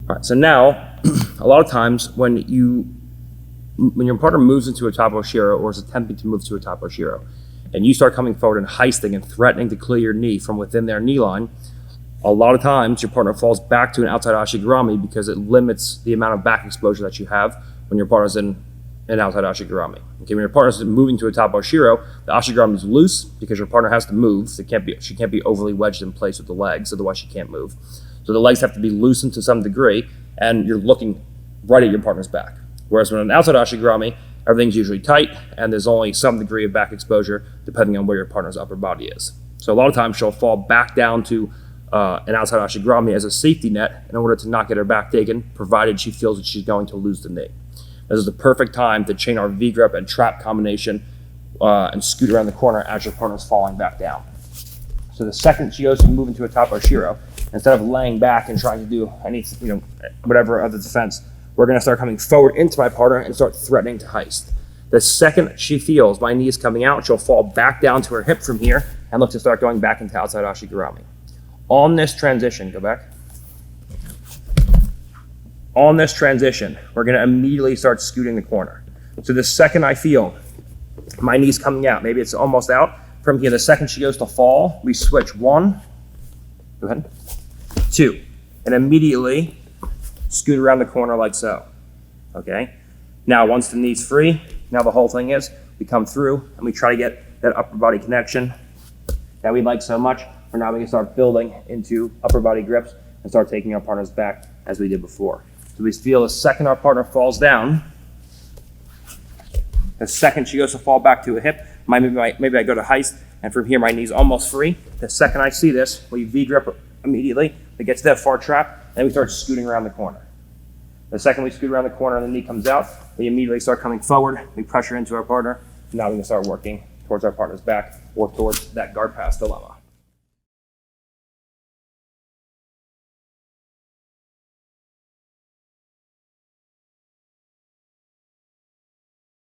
All right, so now, a lot of times when your partner moves into a top Ushiro or is attempting to move to a top Ushiro, and you start coming forward and heisting and threatening to clear your knee from within their knee line, a lot of times your partner falls back to an outside ashigarami because it limits the amount of back exposure that you have when your partner's in an outside ashigarami. Okay, when your partner's moving to a top Ushiro, the ashigarami is loose because your partner has to move. She can't be overly wedged in place with the legs, otherwise she can't move. So the legs have to be loosened to some degree, and you're looking right at your partner's back. Whereas when an outside ashigarami, everything's usually tight, and there's only some degree of back exposure depending on where your partner's upper body is. So a lot of times she'll fall back down to an outside ashigarami as a safety net in order to not get her back taken, provided she feels that she's going to lose the knee. This is the perfect time to chain our V-grip and trap combination and scoot around the corner as your partner's falling back down. So the second she goes to move into a top Ushiro, instead of laying back and trying to do any, whatever other defense, we're going to start coming forward into my partner and start threatening to heist. The second she feels my knee is coming out, she'll fall back down to her hip from here and look to start going back into outside ashigarami. On this transition, go back. On this transition, we're going to immediately start scooting the corner. So the second I feel my knee's coming out, maybe it's almost out, from here, the second she goes to fall, we switch 1, go ahead, 2, and immediately scoot around the corner like so, okay? Now, once the knee's free, now the whole thing is, we come through and we try to get that upper body connection that we like so much. For now, we can start building into upper body grips and start taking our partners back as we did before. So we feel the second our partner falls down, the second she goes to fall back to a hip, maybe I go to heist, and from here my knee's almost free. The second I see this, we V-grip immediately, we get to that far trap, and we start scooting around the corner. The second we scoot around the corner and the knee comes out, we immediately start coming forward, we pressure into our partner, and now we can start working towards our partner's back or towards that guard pass dilemma.